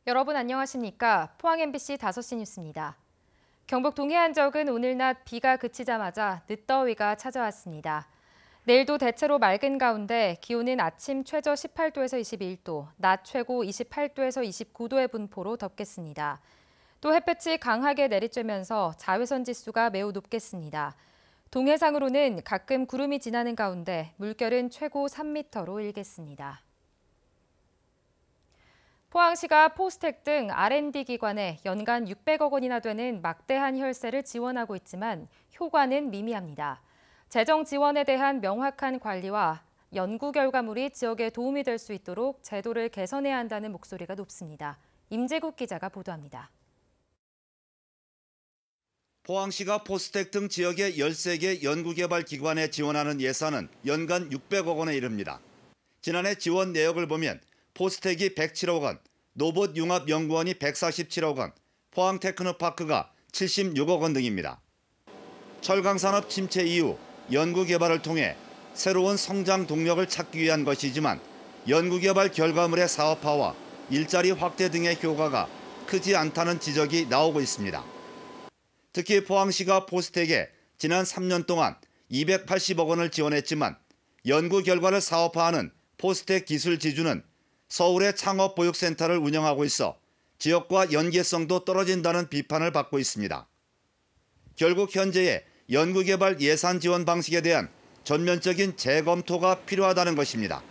여러분 안녕하십니까? 포항 MBC 5시 뉴스입니다. 경북 동해안 적은 오늘 낮 비가 그치자마자 늦더위가 찾아왔습니다. 내일도 대체로 맑은 가운데 기온은 아침 최저 18도에서 21도, 낮 최고 28도에서 29도의 분포로 덥겠습니다. 또 햇볕이 강하게 내리쬐면서 자외선 지수가 매우 높겠습니다. 동해상으로는 가끔 구름이 지나는 가운데 물결은 최고 3m로 일겠습니다. 포항시가 포스텍 등 R&D 기관에 연간 600억 원이나 되는 막대한 혈세를 지원하고 있지만 효과는 미미합니다. 재정 지원에 대한 명확한 관리와 연구 결과물이 지역에 도움이 될 수 있도록 제도를 개선해야 한다는 목소리가 높습니다. 임재국 기자가 보도합니다. 포항시가 포스텍 등 지역의 13개 연구개발 기관에 지원하는 예산은 연간 600억 원에 이릅니다. 지난해 지원 내역을 보면 포스텍이 107억 원, 노봇융합연구원이 147억 원, 포항테크노파크가 76억 원 등입니다. 철강산업 침체 이후 연구개발을 통해 새로운 성장 동력을 찾기 위한 것이지만 연구개발 결과물의 사업화와 일자리 확대 등의 효과가 크지 않다는 지적이 나오고 있습니다. 특히 포항시가 포스텍에 지난 3년 동안 280억 원을 지원했지만 연구 결과를 사업화하는 포스텍 기술지주는 서울의 창업보육센터를 운영하고 있어 지역과 연계성도 떨어진다는 비판을 받고 있습니다. 결국 현재의 연구개발 예산 지원 방식에 대한 전면적인 재검토가 필요하다는 것입니다.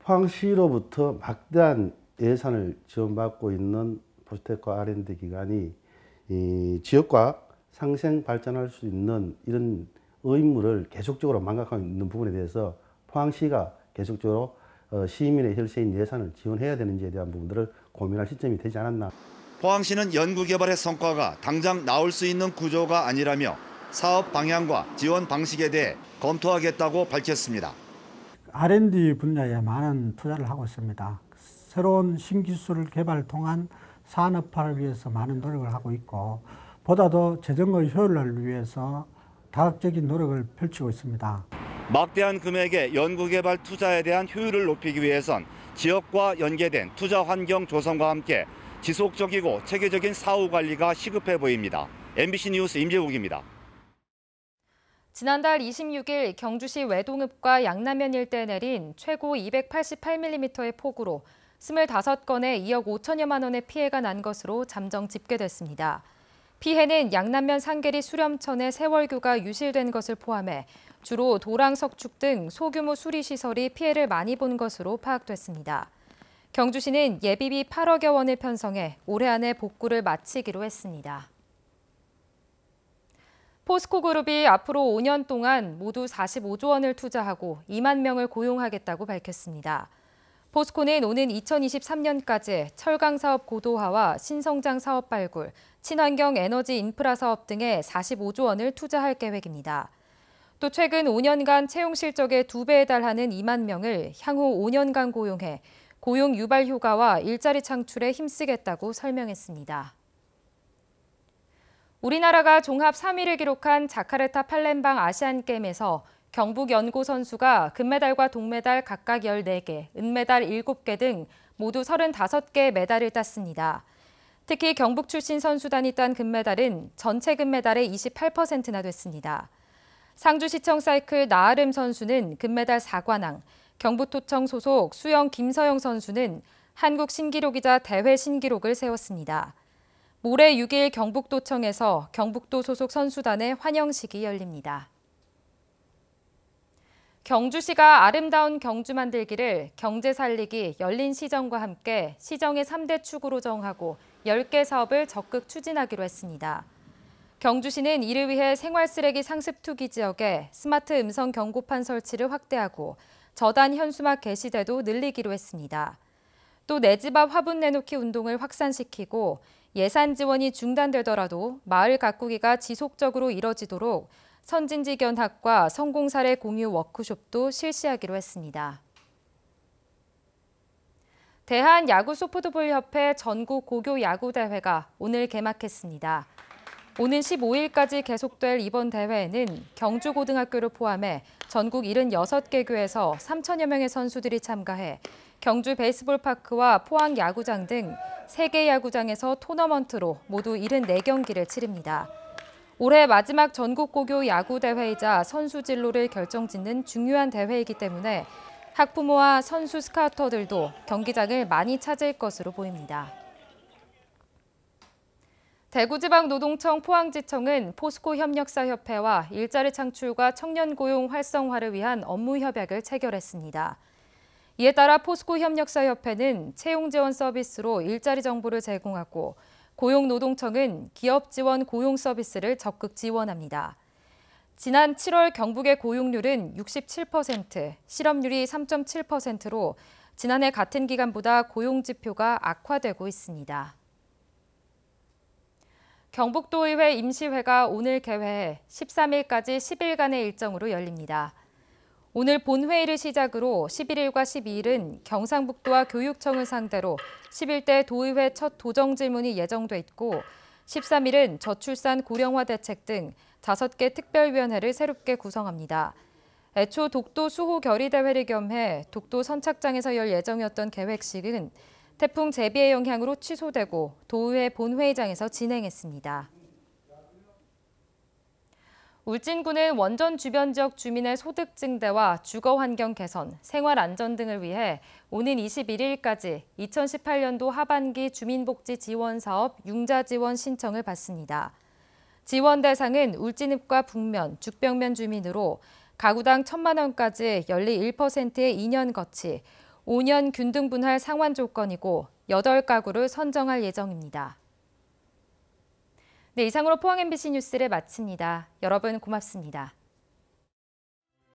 포항시로부터 막대한 예산을 지원받고 있는 포스텍과 R&D 기관이 이 지역과 상생 발전할 수 있는 이런 의무를 계속적으로 망각하고 있는 부분에 대해서 포항시가 계속적으로 시민의 혈세인 예산을 지원해야 되는지에 대한 부분들을 고민할 시점이 되지 않았나. 포항시는 연구개발의 성과가 당장 나올 수 있는 구조가 아니라며 사업 방향과 지원 방식에 대해 검토하겠다고 밝혔습니다. R&D 분야에 많은 투자를 하고 있습니다. 새로운 신기술 개발을 통한 산업화를 위해서 많은 노력을 하고 있고 보다 더 재정의 효율을 위해서 다각적인 노력을 펼치고 있습니다. 막대한 금액의 연구개발 투자에 대한 효율을 높이기 위해선 지역과 연계된 투자 환경 조성과 함께 지속적이고 체계적인 사후 관리가 시급해 보입니다. MBC 뉴스 임재국입니다. 지난달 26일 경주시 외동읍과 양남면 일대에 내린 최고 288mm의 폭우로 25건에 2억 5천여만 원의 피해가 난 것으로 잠정 집계됐습니다. 피해는 양남면 상계리 수렴천의 세월교가 유실된 것을 포함해 주로 도랑, 석축 등 소규모 수리시설이 피해를 많이 본 것으로 파악됐습니다. 경주시는 예비비 8억여 원을 편성해 올해 안에 복구를 마치기로 했습니다. 포스코그룹이 앞으로 5년 동안 모두 45조 원을 투자하고 2만 명을 고용하겠다고 밝혔습니다. 포스코는 오는 2023년까지 철강 사업 고도화와 신성장 사업 발굴, 친환경 에너지 인프라 사업 등에 45조 원을 투자할 계획입니다. 또 최근 5년간 채용 실적의 2배에 달하는 2만 명을 향후 5년간 고용해 고용 유발 효과와 일자리 창출에 힘쓰겠다고 설명했습니다. 우리나라가 종합 3위를 기록한 자카르타 팔렘방 아시안게임에서 경북 연고 선수가 금메달과 동메달 각각 14개, 은메달 7개 등 모두 35개의 메달을 땄습니다. 특히 경북 출신 선수단이 딴 금메달은 전체 금메달의 28%나 됐습니다. 상주시청 사이클 나아름 선수는 금메달 4관왕, 경북도청 소속 수영 김서영 선수는 한국 신기록이자 대회 신기록을 세웠습니다. 모레 6일 경북도청에서 경북도 소속 선수단의 환영식이 열립니다. 경주시가 아름다운 경주 만들기를 경제 살리기, 열린 시정과 함께 시정의 3대 축으로 정하고 10개 사업을 적극 추진하기로 했습니다. 경주시는 이를 위해 생활쓰레기 상습투기 지역에 스마트 음성 경고판 설치를 확대하고 저단 현수막 게시대도 늘리기로 했습니다. 또 내 집 앞 화분 내놓기 운동을 확산시키고 예산 지원이 중단되더라도 마을 가꾸기가 지속적으로 이뤄지도록 선진지견학과 성공 사례 공유 워크숍도 실시하기로 했습니다. 대한야구소프트볼협회 전국 고교 야구대회가 오늘 개막했습니다. 오는 15일까지 계속될 이번 대회에는 경주고등학교를 포함해 전국 76개 교에서 3천여 명의 선수들이 참가해 경주 베이스볼파크와 포항 야구장 등 3개 야구장에서 토너먼트로 모두 74경기를 치릅니다. 올해 마지막 전국고교 야구대회이자 선수 진로를 결정짓는 중요한 대회이기 때문에 학부모와 선수 스카우터들도 경기장을 많이 찾을 것으로 보입니다. 대구지방노동청 포항지청은 포스코 협력사협회와 일자리 창출과 청년 고용 활성화를 위한 업무 협약을 체결했습니다. 이에 따라 포스코 협력사협회는 채용 지원 서비스로 일자리 정보를 제공하고 고용노동청은 기업 지원 고용 서비스를 적극 지원합니다. 지난 7월 경북의 고용률은 67%, 실업률이 3.7%로 지난해 같은 기간보다 고용 지표가 악화되고 있습니다. 경북도의회 임시회가 오늘 개회해 13일까지 10일간의 일정으로 열립니다. 오늘 본회의를 시작으로 11일과 12일은 경상북도와 교육청을 상대로 11대 도의회 첫 도정 질문이 예정돼 있고 13일은 저출산 고령화 대책 등 5개 특별위원회를 새롭게 구성합니다. 애초 독도 수호 결의대회를 겸해 독도 선착장에서 열 예정이었던 계획식은 태풍 제비의 영향으로 취소되고 도의회 본회의장에서 진행했습니다. 울진군은 원전 주변 지역 주민의 소득 증대와 주거 환경 개선, 생활 안전 등을 위해 오는 21일까지 2018년도 하반기 주민복지 지원 사업 융자 지원 신청을 받습니다. 지원 대상은 울진읍과 북면, 죽병면 주민으로 가구당 1,000만 원까지 연리 1%의 2년 거치, 5년 균등 분할 상환 조건이고 8가구를 선정할 예정입니다. 네, 이상으로 포항 MBC 뉴스를 마칩니다. 여러분 고맙습니다.